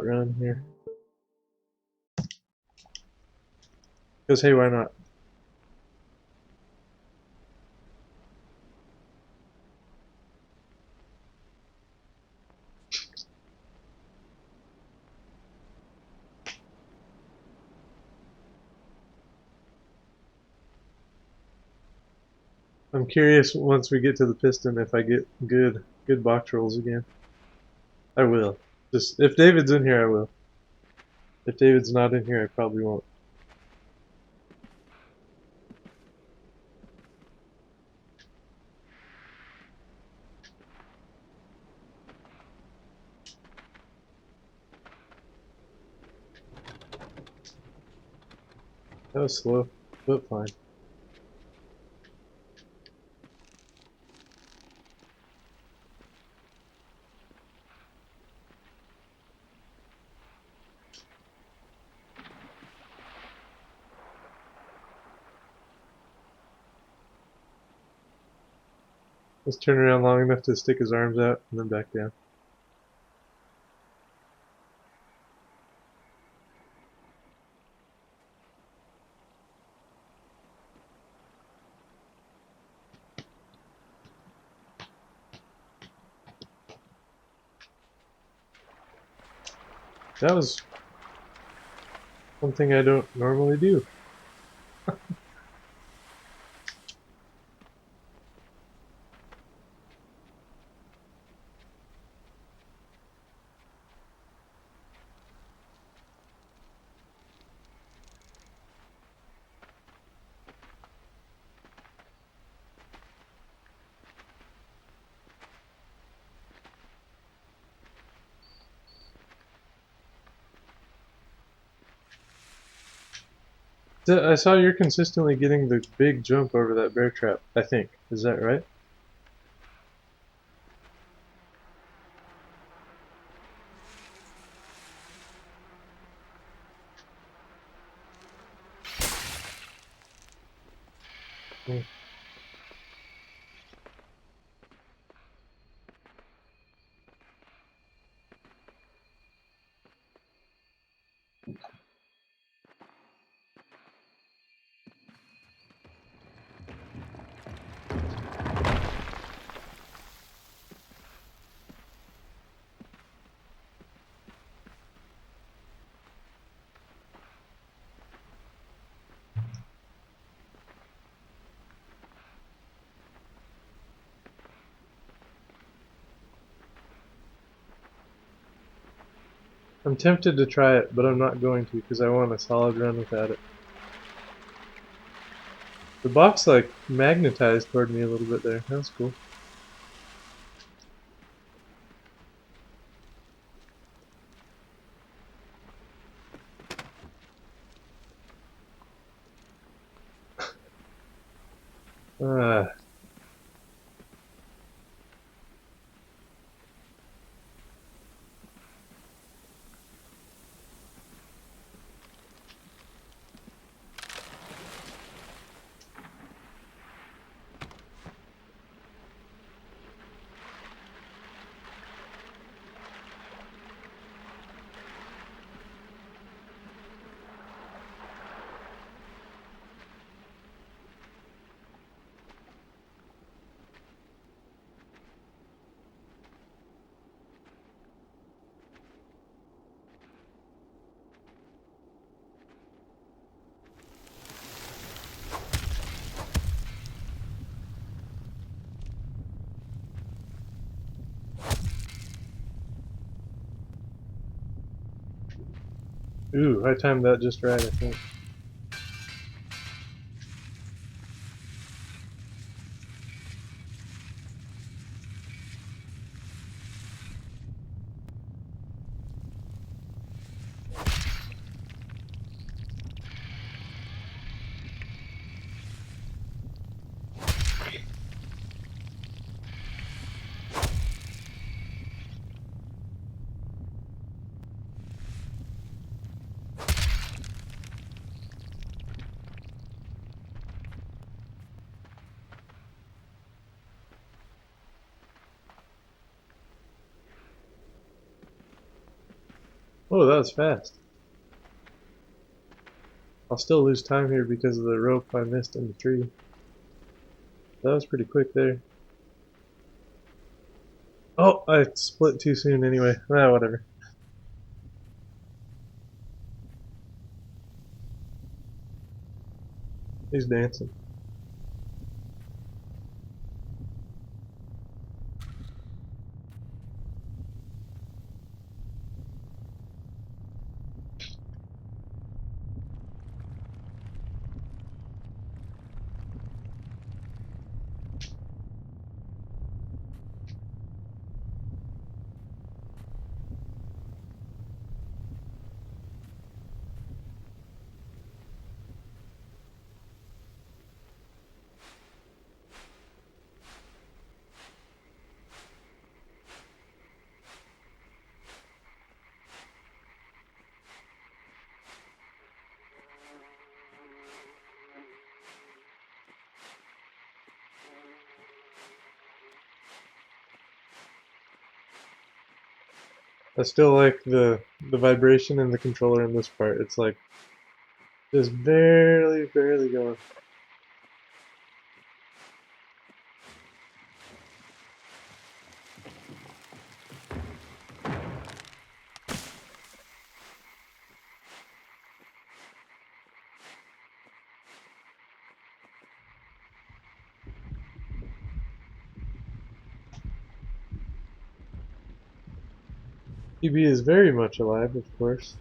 shot run here. Because hey, why not? I'm curious once we get to the piston if I get good box rolls again. I will. Just if David's in here, I will. If David's not in here, I probably won't. That was slow, but fine. Let's turn around long enough to stick his arms out and then back down. That was something I don't normally do. I saw you're consistently getting the big jump over that bear trap, I think. Is that right? Hmm. I'm tempted to try it, but I'm not going to because I want a solid run without it. The box like magnetized toward me a little bit there. That's cool. Ah. Ooh, I timed that just right, I think. Oh, that was fast. I'll still lose time here because of the rope I missed in the tree. That was pretty quick there. Oh, I split too soon anyway. Ah, whatever. He's dancing. I still like the vibration in the controller in this part. It's like just barely going. PB is very much alive, of course.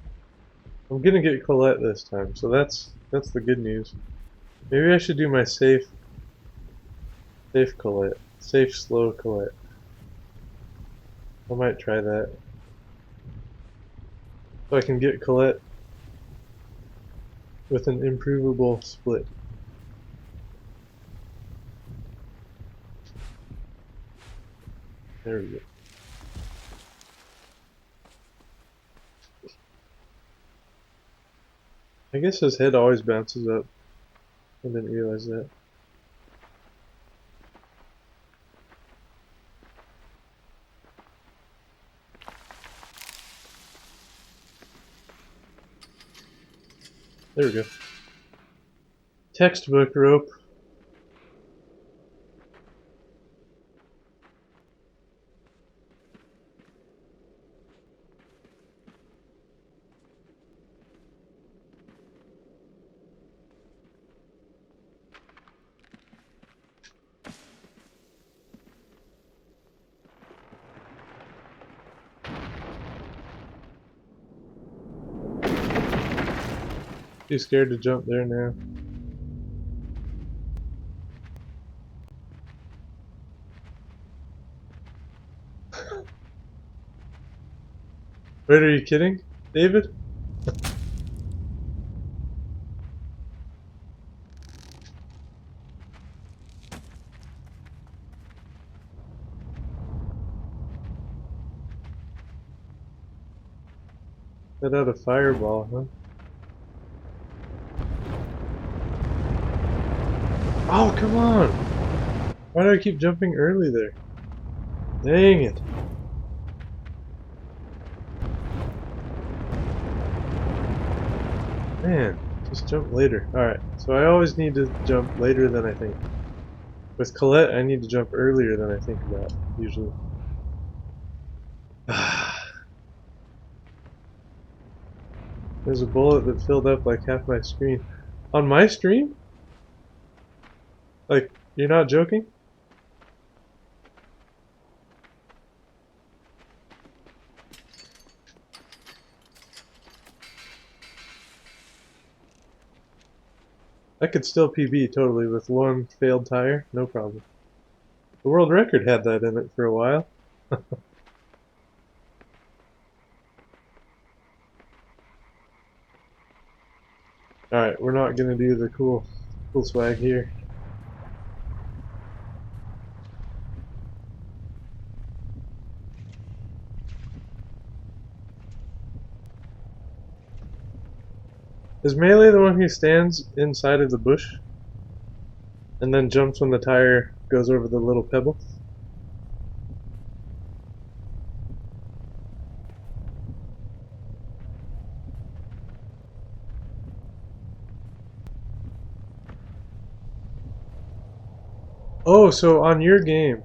I'm gonna get Colette this time, so that's the good news. Maybe I should do my safe Colette. Safe slow Colette. I might try that. So I can get Colette with an improvable split. There we go. I guess his head always bounces up. I didn't realize that. There we go. Textbook rope. Too scared to jump there now. Wait, are you kidding, David? Let out a fireball, huh? Oh, come on! Why do I keep jumping early there? Dang it. Man, just jump later. Alright, so I always need to jump later than I think. With Colette, I need to jump earlier than I think about, usually. There's a bullet that filled up like half my screen. On my stream? Like, you're not joking? I could still PB totally with one failed tire, no problem. The world record had that in it for a while. Alright, we're not gonna do the cool swag here. Is Melee the one who stands inside of the bush and then jumps when the tire goes over the little pebble? Oh, so on your game,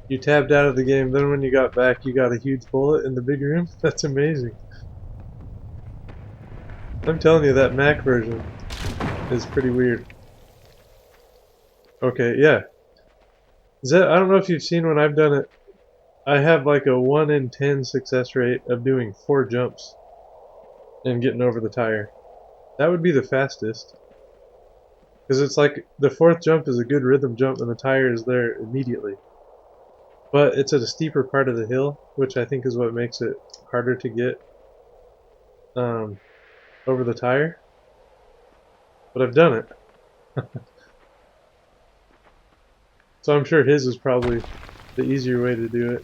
you tabbed out of the game, then when you got back, you got a huge bullet in the big room? That's amazing. I'm telling you, that Mac version is pretty weird. Okay, yeah. I don't know if you've seen when I've done it. I have like a 1 in 10 success rate of doing 4 jumps and getting over the tire. That would be the fastest. Because it's like the 4th jump is a good rhythm jump and the tire is there immediately. But it's at a steeper part of the hill, which I think is what makes it harder to get um, over the tire. But I've done it. So I'm sure his is probably the easier way to do it.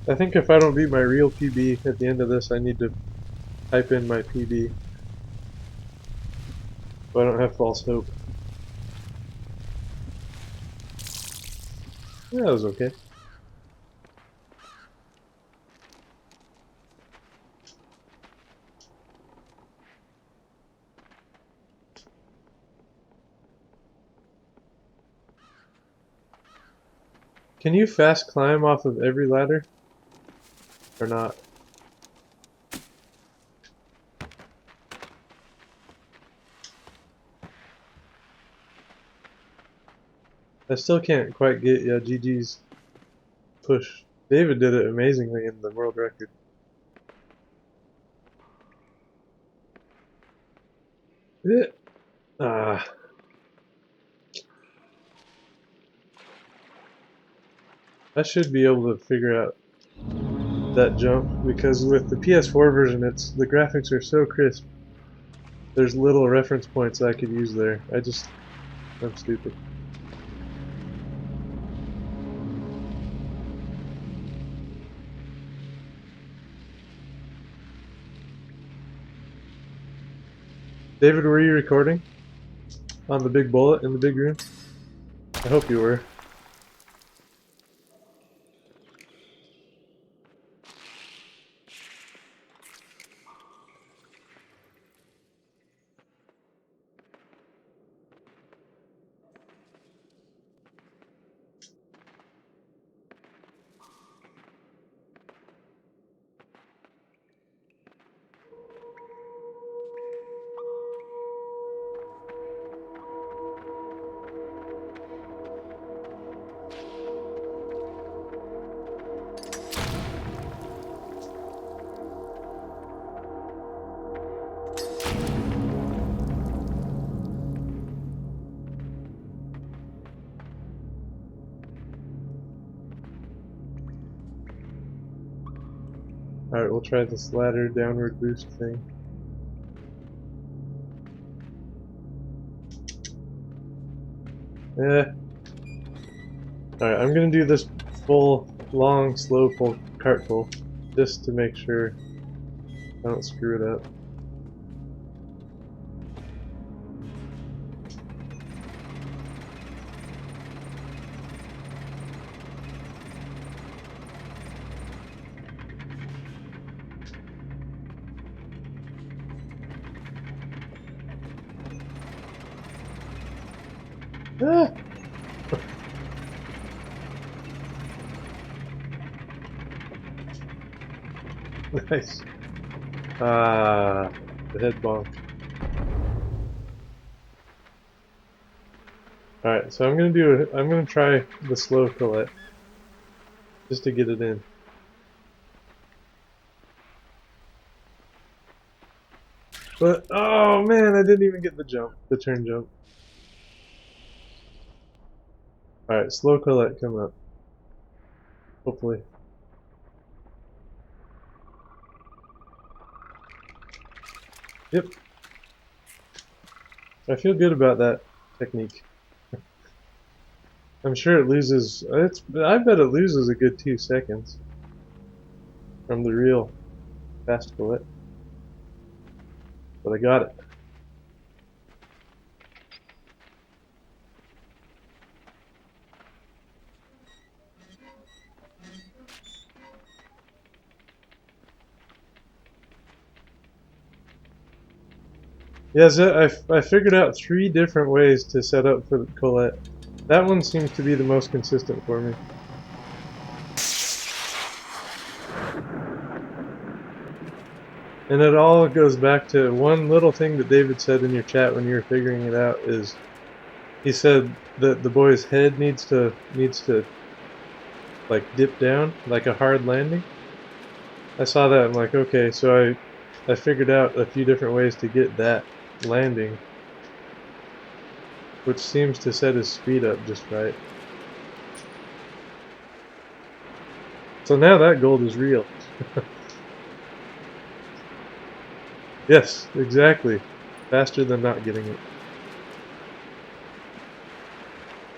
I think if I don't beat my real PB at the end of this, I need to type in my PB. So I don't have false hope. Yeah, that was okay. Can you fast climb off of every ladder? Or not? I still can't quite get GG's push. David did it amazingly in the world record. Eh. Ah. I should be able to figure out that jump because with the PS4 version, the graphics are so crisp. There's little reference points I could use there. I'm stupid. David, were you recording on the big bullet in the big room? I hope you were. Alright, we'll try this ladder downward boost thing. Eh. Alright, I'm gonna do this full, long, slow full cart full just to make sure I don't screw it up. Ah! Nice. Ah, the head bonk. Alright, so I'm gonna try the slow collet just to get it in. But oh man, I didn't even get the turn jump. Alright, slow collet come up. Hopefully. Yep. I feel good about that technique. I'm sure it loses I bet it loses a good 2 seconds from the real fast bullet. But I got it. Yeah, so I figured out 3 different ways to set up for the Colette. That one seems to be the most consistent for me. And it all goes back to one little thing that David said in your chat when you were figuring it out is he said that the boy's head needs to like dip down like a hard landing. I saw that, I'm like, okay, so I figured out a few different ways to get that landing, which seems to set his speed up just right. So now that gold is real. Yes, exactly. Faster than not getting it.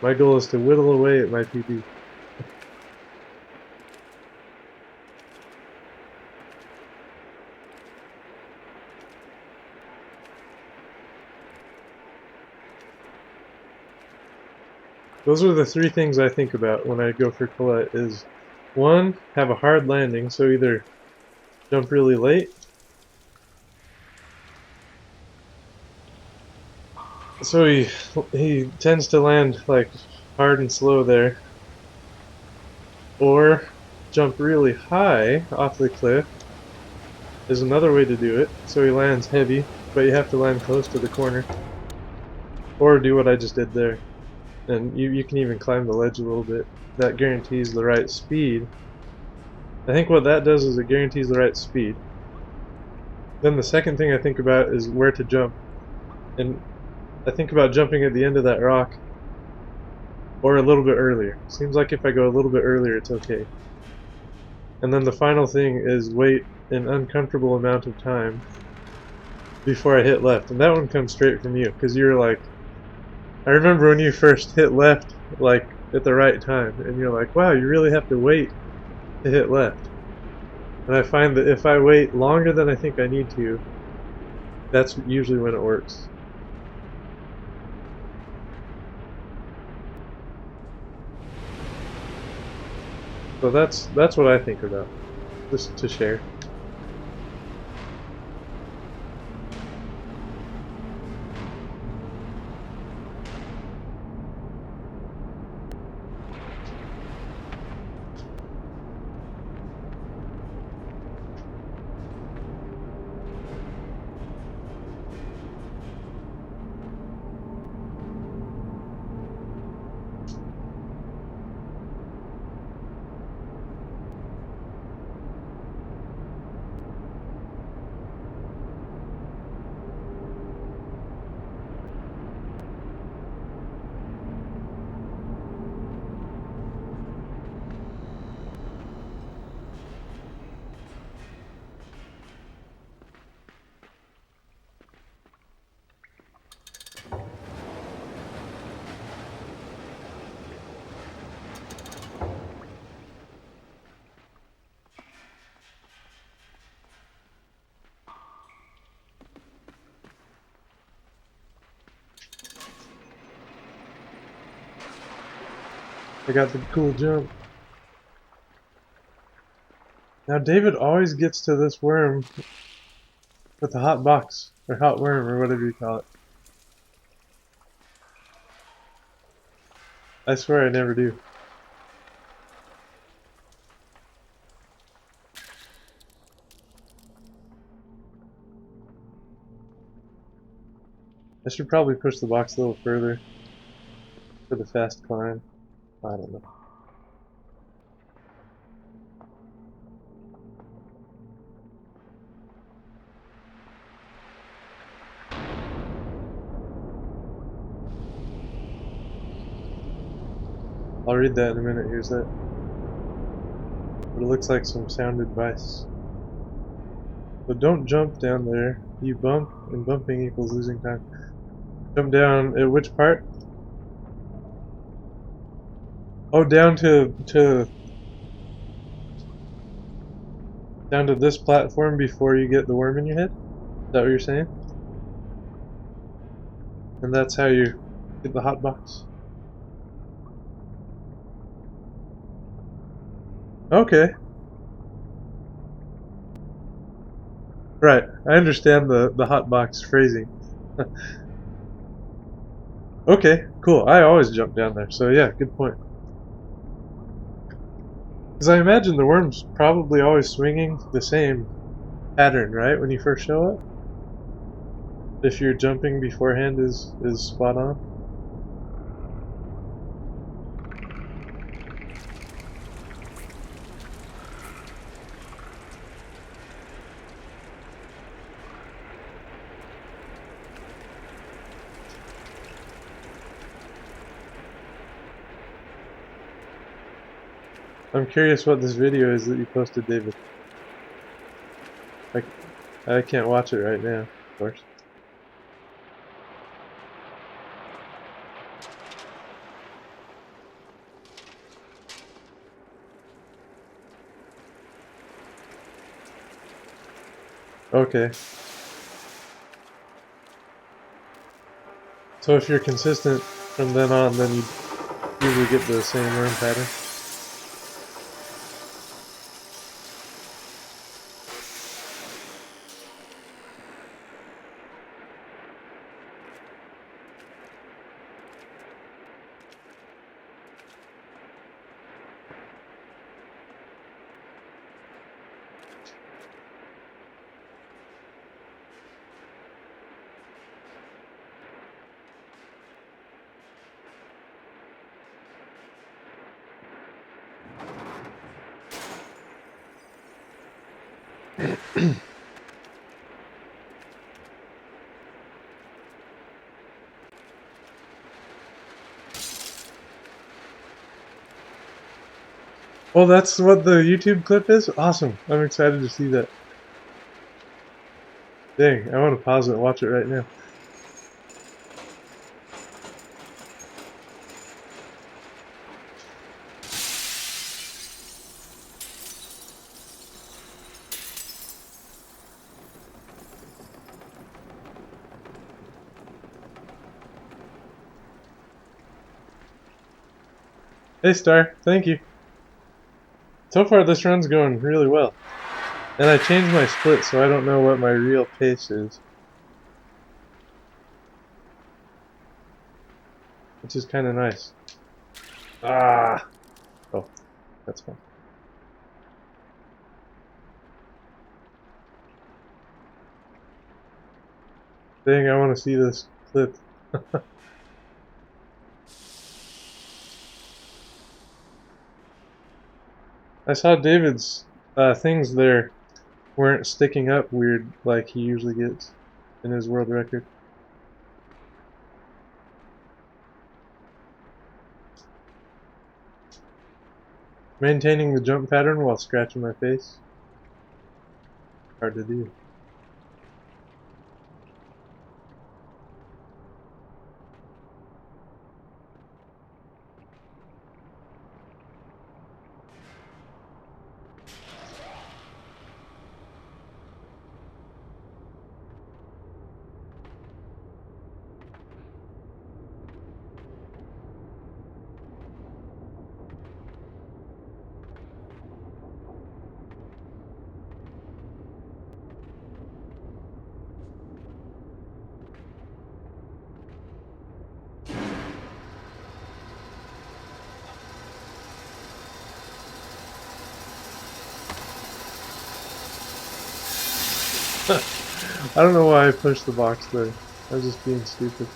My goal is to whittle away at my PB. Those are the 3 things I think about when I go for Colette is 1, have a hard landing, so either jump really late, so he tends to land like hard and slow there, or jump really high off the cliff is another way to do it, so he lands heavy, but you have to land close to the corner, or do what I just did there. And you can even climb the ledge a little bit. That guarantees the right speed. I think what that does is it guarantees the right speed. Then the second thing I think about is where to jump. And I think about jumping at the end of that rock or a little bit earlier. Seems like if I go a little bit earlier, it's okay. And then the final thing is wait an uncomfortable amount of time before I hit left. And that one comes straight from you, because you're like, I remember when you first hit left, like, at the right time, and you're like, wow, you really have to wait to hit left. And I find that if I wait longer than I think I need to, that's usually when it works. So that's what I think about, just to share. I got the cool jump. Now David always gets to this worm with the hot box, or hot worm, or whatever you call it. I swear I never do. I should probably push the box a little further for the fast climb. I don't know. I'll read that in a minute. Here's that. But it looks like some sound advice. So don't jump down there. You bump, and bumping equals losing time. Jump down at which part? Oh, down to this platform before you get the worm in your head? Is that what you're saying? And that's how you get the hot box? Okay. Right. I understand the hot box phrasing. Okay, cool. I always jump down there, so yeah, good point. Because I imagine the worm's probably always swinging the same pattern, right, when you first show up? If your jumping beforehand is spot on. I'm curious what this video is that you posted, David. I can't watch it right now, of course. Okay. So if you're consistent from then on, then you usually get the same worm pattern. Well, that's what the YouTube clip is? Awesome. I'm excited to see that. Dang, I want to pause it and watch it right now. Hey, Star. Thank you. So far, this run's going really well. And I changed my split, so I don't know what my real pace is. Which is kind of nice. Ah! Oh, that's fine. Dang, I want to see this clip. I saw David's things there weren't sticking up weird like he usually gets in his world record. Maintaining the jump pattern while scratching my face. Hard to do. I don't know why I pushed the box there. I was just being stupid.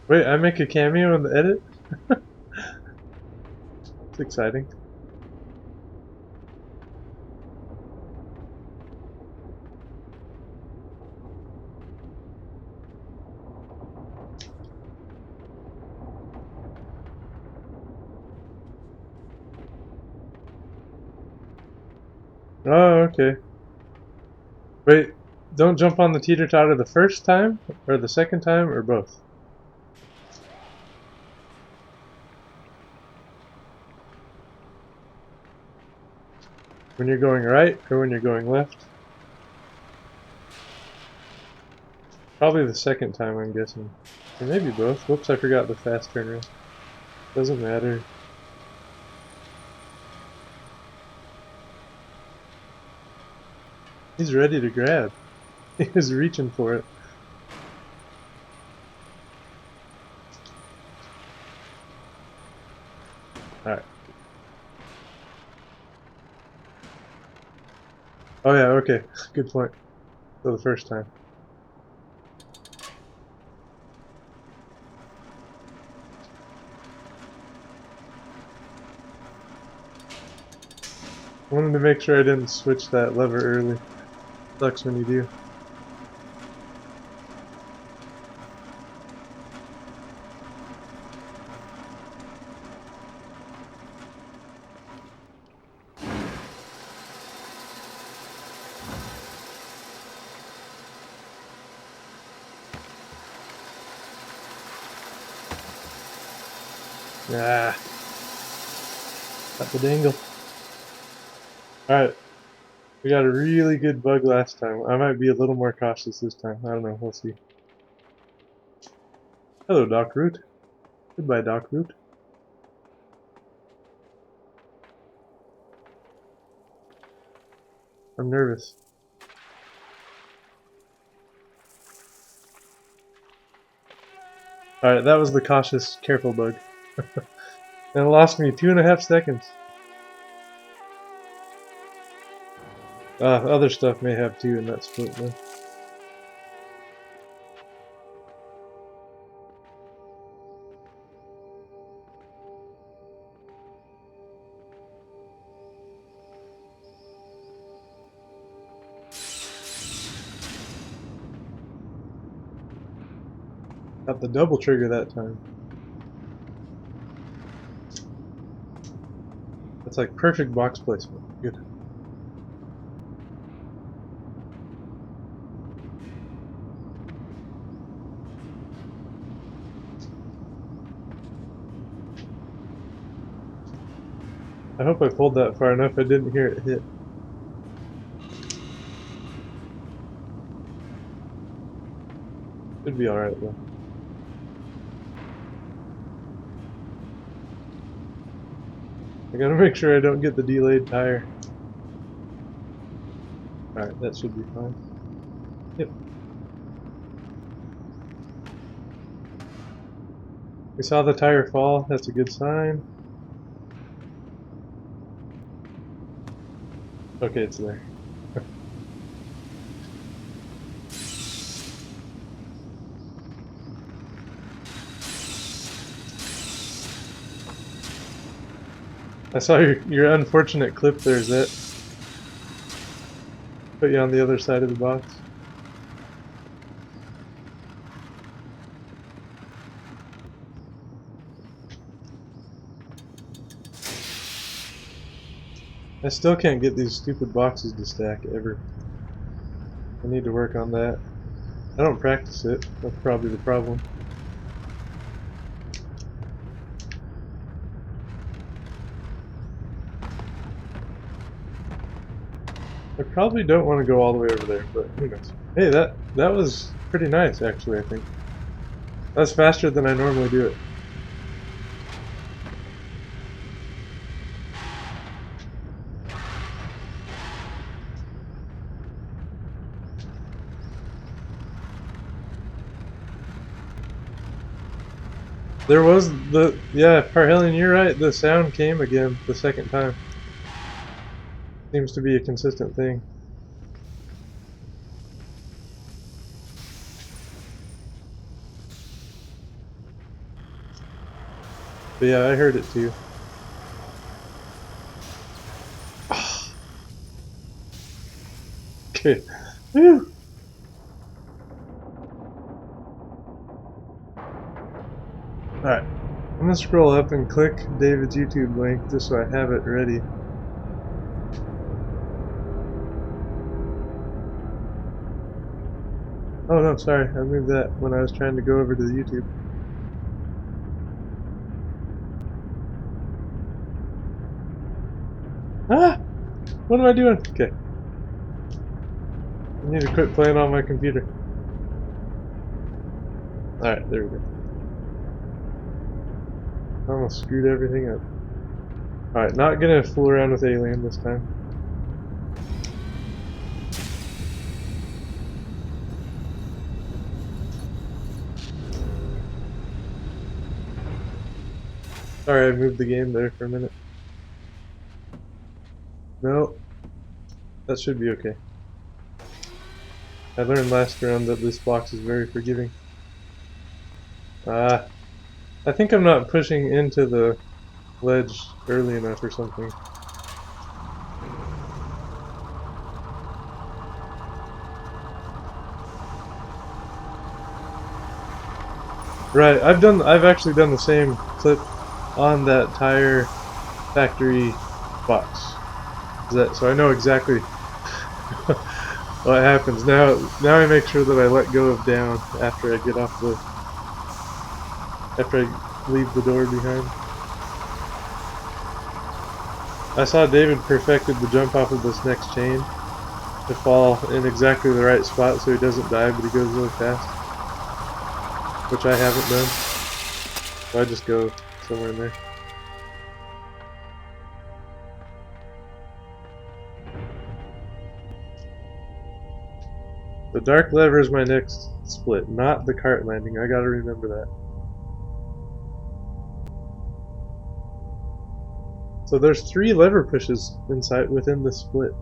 Wait, I make a cameo in the edit? It's exciting. Oh, okay. Wait, don't jump on the teeter-totter the first time? Or the second time? Or both? When you're going right or when you're going left? Probably the second time, I'm guessing. Or maybe both. Whoops, I forgot the fast turnaround. Doesn't matter. He's ready to grab. He was reaching for it. Alright. Oh yeah, okay. Good point. For the first time. Wanted to make sure I didn't switch that lever early. Sucks when you do. Ah, got the dangle. Alright, we got a really good bug last time. I might be a little more cautious this time. I don't know, we'll see. Hello, Doc Root. Goodbye, Doc Root. I'm nervous. Alright, that was the cautious, careful bug. And it lost me 2.5 seconds. Other stuff may have too in that split though. Got the double trigger that time. That's like perfect box placement. Good. I hope I pulled that far enough I didn't hear it hit. Should be alright though. I gotta make sure I don't get the delayed tire. Alright, that should be fine. Yep. We saw the tire fall, that's a good sign. Okay, it's there. I saw your unfortunate clip there, Zet. Put you on the other side of the box. I still can't get these stupid boxes to stack ever. I need to work on that. I don't practice it, that's probably the problem. I probably don't want to go all the way over there, but who knows. Hey, that was pretty nice actually, I think. That's faster than I normally do it. There was yeah, Parhelion, you're right, the sound came again the second time. Seems to be a consistent thing. But yeah, I heard it too. Okay. Whew. Alright. I'm gonna scroll up and click David's YouTube link just so I have it ready. Oh no, sorry, I moved that when I was trying to go over to the YouTube. Ah! What am I doing? Okay. I need to quit playing on my computer. Alright, there we go. I almost screwed everything up. Alright, not gonna fool around with alien this time. Sorry, I moved the game there for a minute. No, that should be okay. I learned last round that this box is very forgiving. I think I'm not pushing into the ledge early enough or something. Right, I've actually done the same clip on that tire factory box. So I know exactly what happens. Now I make sure that I let go of down after I get off the after I leave the door behind. I saw David perfected the jump off of this next chain to fall in exactly the right spot so he doesn't die, but he goes really fast. Which I haven't done. So I just go somewhere in there. The dark lever is my next split, not the cart landing. I gotta remember that. So there's 3 lever pushes inside within the split.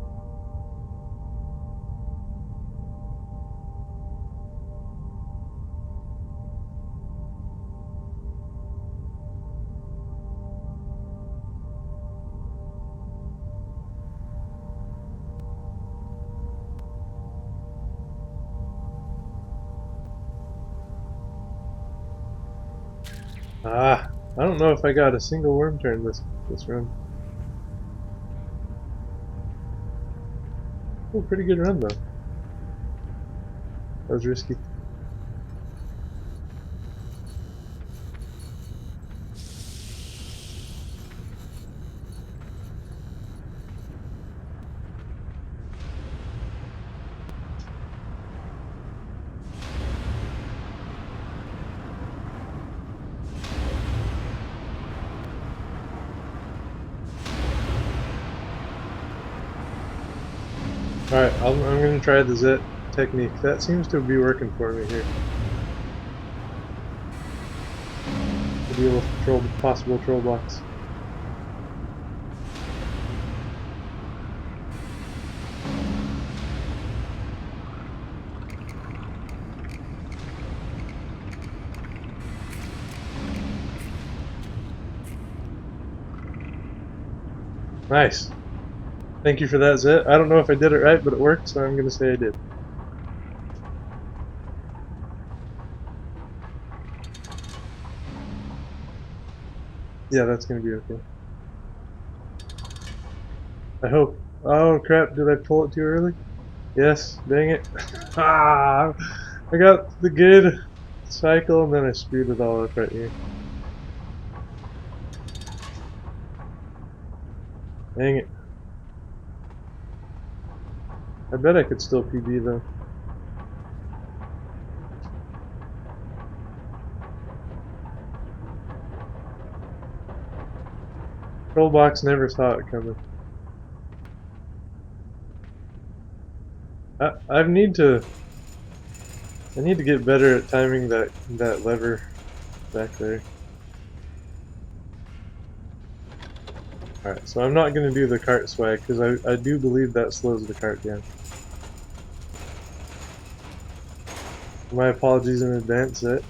I don't know if I got a single worm turn this run. Oh, pretty good run though. That was risky. Alright, I'm going to try the Zet technique. That seems to be working for me here. To deal with possible troll blocks. Nice. Thank you for that, Zet. I don't know if I did it right, but it worked, so I'm going to say I did. Yeah, that's going to be okay. I hope. Oh crap, did I pull it too early? Yes, dang it. I got the good cycle and then I screwed it all up right here. Dang it. I bet I could still PB though. Troll box never saw it coming. I need to get better at timing that lever back there. Alright, so I'm not going to do the cart swag because I do believe that slows the cart down. My apologies in advance, Zet.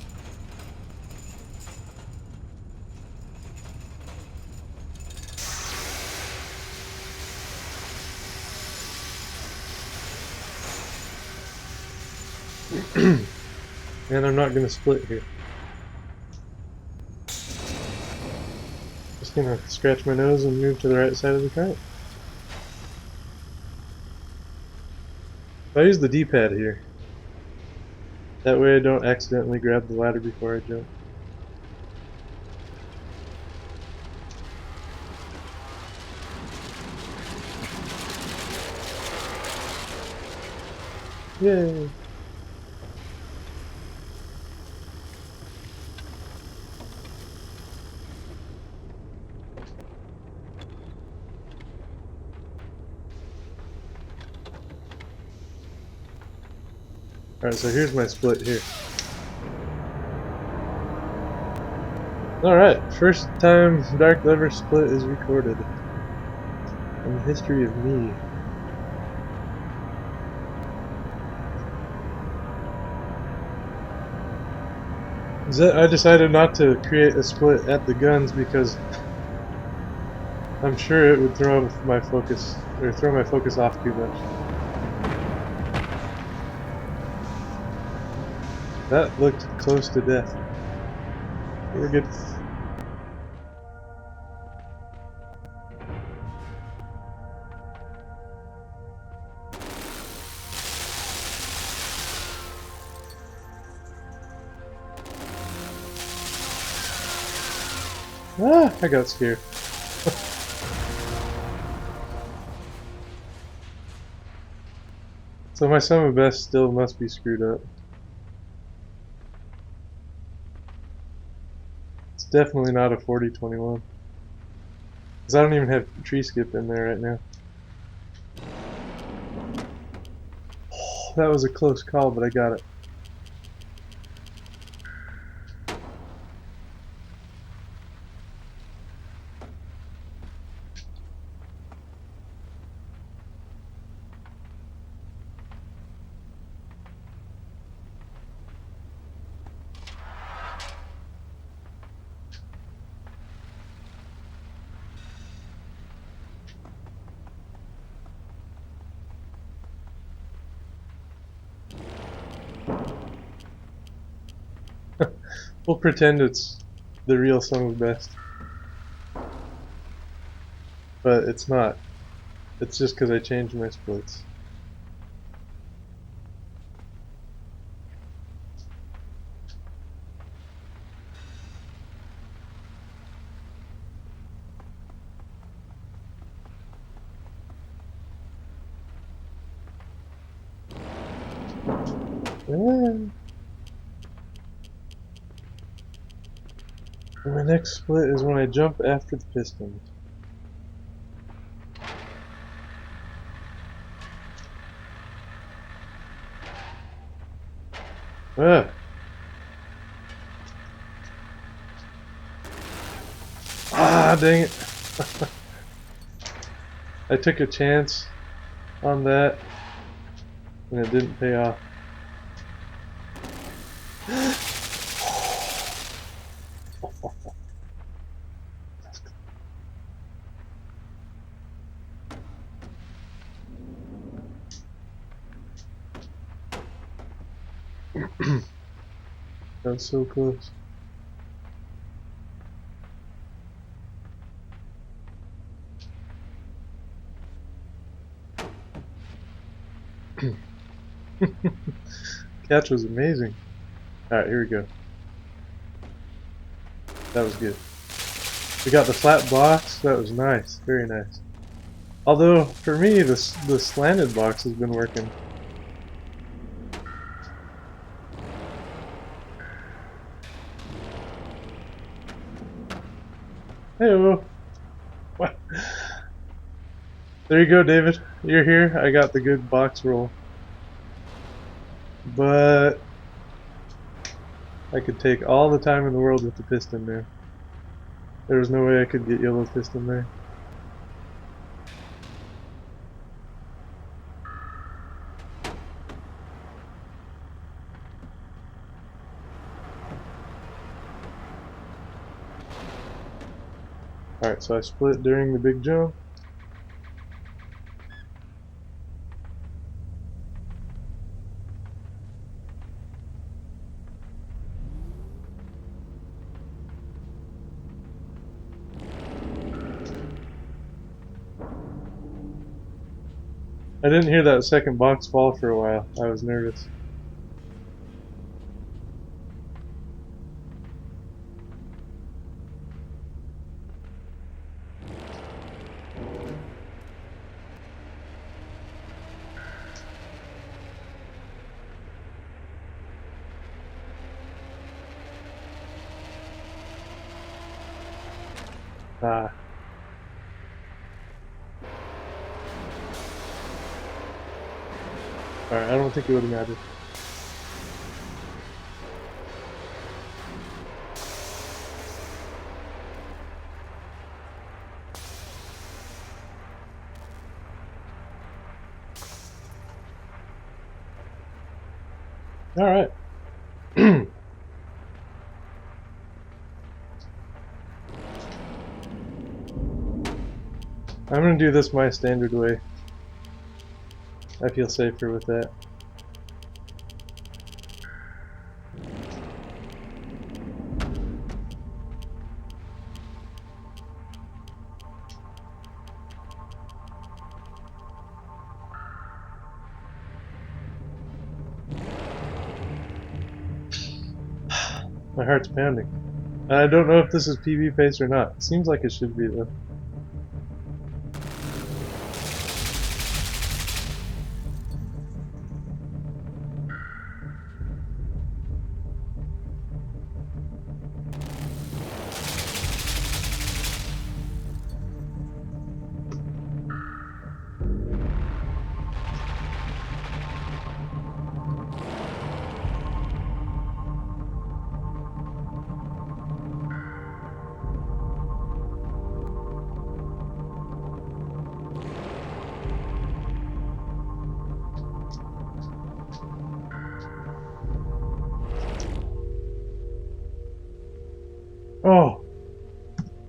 And I'm not going to split here. Just going to scratch my nose and move to the right side of the cart. I use the D-pad here. That way I don't accidentally grab the ladder before I jump. Yay! Alright, so here's my split here. Alright, first time dark lever split is recorded in the history of me. I decided not to create a split at the guns because I'm sure it would throw my focus off too much. That looked close to death. We're good. Ah, I got scared. So my sum of best still must be screwed up. It's definitely not a 40-21. Because I don't even have tree skip in there right now. Oh, that was a close call, but I got it. We'll pretend it's the real sum of best. But it's not. It's just because I changed my splits. Yeah. And my next split is when I jump after the pistons. Ah. Ah, dang it. I took a chance on that and it didn't pay off. That was so close. Catch was amazing. Alright, here we go. That was good. We got the flat box. That was nice. Very nice. Although, for me, the slanted box has been working. Hey-o. What? There you go, David. You're here. I got the good box roll. But I could take all the time in the world with the piston there. There was no way I could get yellow piston there. Alright, so I split during the big jump. I didn't hear that second box fall for a while. I was nervous. Ah. Alright, I don't think it would have mattered. Alright. I'm gonna do this my standard way. I feel safer with that. My heart's pounding. I don't know if this is PB pace or not. It seems like it should be though. Oh,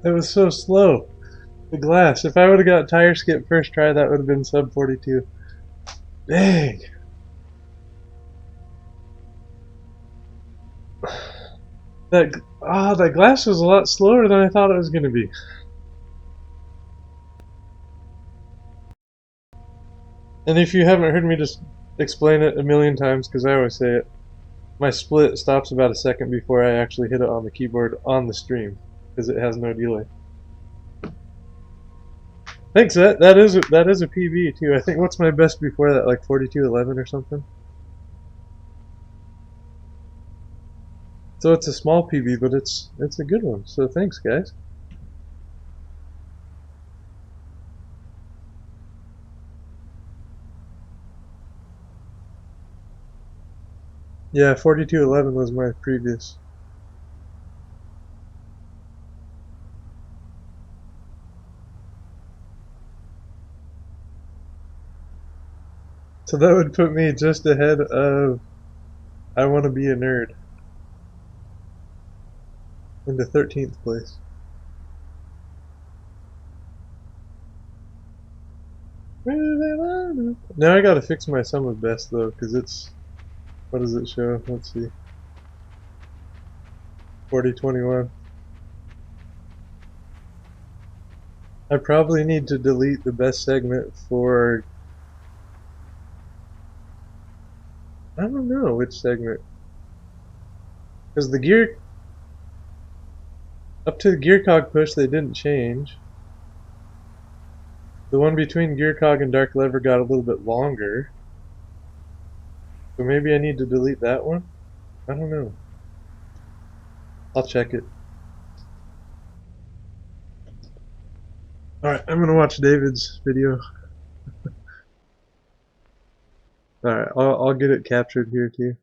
it was so slow. The glass. If I would have got tire skip first try, that would have been sub 42. Dang. That glass was a lot slower than I thought it was gonna be. And if you haven't heard me just explain it a million times, because I always say it, my split stops about a second before I actually hit it on the keyboard on the stream, because it has no delay. Thanks. That is a PB too. I think what's my best before that, like 4211 or something. So it's a small PB, but it's a good one. So thanks, guys. Yeah, 4211 was my previous. So that would put me just ahead of I Want to Be a Nerd into 13th place. Now I gotta fix my sum of best though, because it's, what does it show? Let's see. 4021. I probably need to delete the best segment for, I don't know which segment. Because the gear, up to the gear cog push they didn't change. The one between gear cog and dark lever got a little bit longer. So maybe I need to delete that one? I don't know. I'll check it. Alright, I'm gonna watch David's video. Alright, I'll get it captured here too.